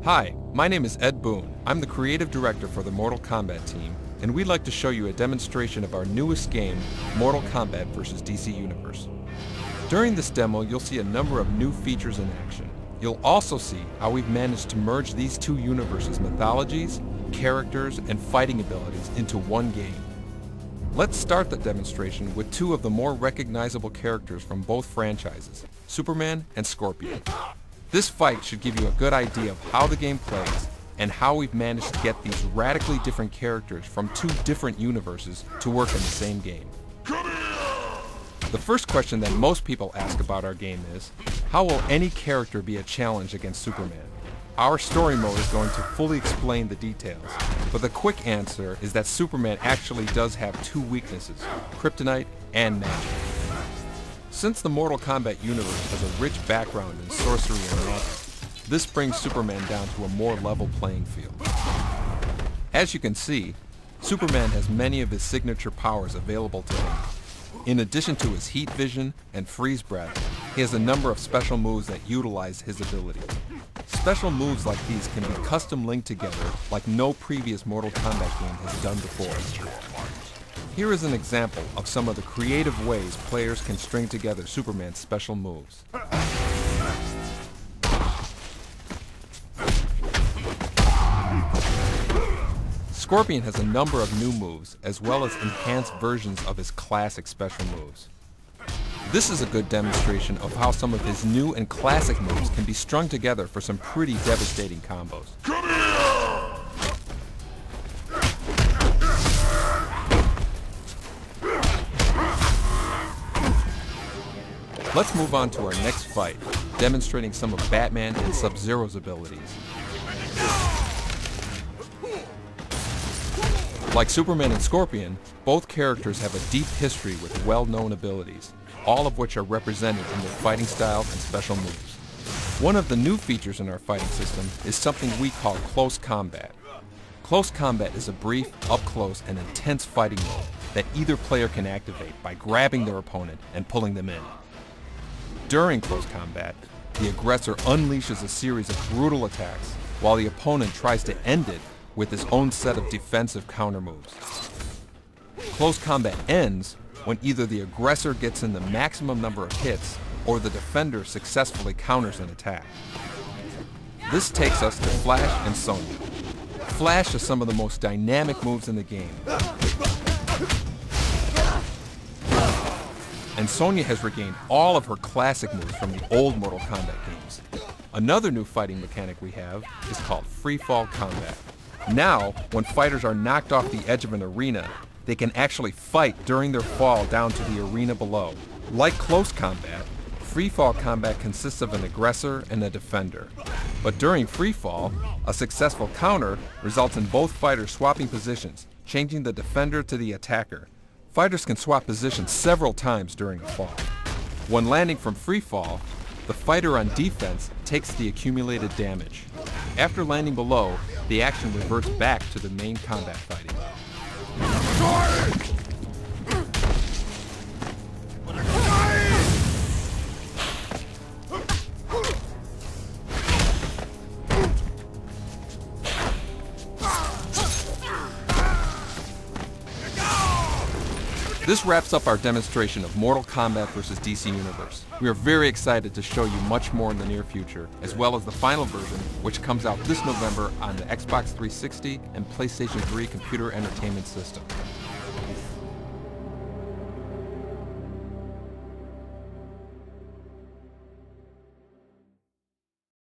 Hi, my name is Ed Boone. I'm the creative director for the Mortal Kombat team, and we'd like to show you a demonstration of our newest game, Mortal Kombat vs. DC Universe. During this demo, you'll see a number of new features in action. You'll also see how we've managed to merge these two universes' mythologies, characters, and fighting abilities into one game. Let's start the demonstration with two of the more recognizable characters from both franchises, Superman and Scorpion. This fight should give you a good idea of how the game plays and how we've managed to get these radically different characters from two different universes to work in the same game. The first question that most people ask about our game is, how will any character be a challenge against Superman? Our story mode is going to fully explain the details, but the quick answer is that Superman actually does have two weaknesses, kryptonite and magic. Since the Mortal Kombat universe has a rich background in sorcery and magic, this brings Superman down to a more level playing field. As you can see, Superman has many of his signature powers available to him. In addition to his heat vision and freeze breath, he has a number of special moves that utilize his ability. Special moves like these can be custom linked together like no previous Mortal Kombat game has done before. Here is an example of some of the creative ways players can string together Superman's special moves. Scorpion has a number of new moves, as well as enhanced versions of his classic special moves. This is a good demonstration of how some of his new and classic moves can be strung together for some pretty devastating combos. Let's move on to our next fight, demonstrating some of Batman and Sub-Zero's abilities. Like Superman and Scorpion, both characters have a deep history with well-known abilities, all of which are represented in their fighting styles and special moves. One of the new features in our fighting system is something we call close combat. Close combat is a brief, up-close, and intense fighting mode that either player can activate by grabbing their opponent and pulling them in. During close combat, the aggressor unleashes a series of brutal attacks, while the opponent tries to end it with his own set of defensive counter moves. Close combat ends when either the aggressor gets in the maximum number of hits or the defender successfully counters an attack. This takes us to Flash and Sonya. Flash is some of the most dynamic moves in the game, and Sonya has regained all of her classic moves from the old Mortal Kombat games. Another new fighting mechanic we have is called free-fall combat. Now, when fighters are knocked off the edge of an arena, they can actually fight during their fall down to the arena below. Like close combat, free-fall combat consists of an aggressor and a defender. But during free-fall, a successful counter results in both fighters swapping positions, changing the defender to the attacker. Fighters can swap positions several times during a fall. When landing from free fall, the fighter on defense takes the accumulated damage. After landing below, the action reverts back to the main combat fighting. This wraps up our demonstration of Mortal Kombat vs. DC Universe. We are very excited to show you much more in the near future, as well as the final version, which comes out this November on the Xbox 360 and PlayStation 3 computer entertainment system.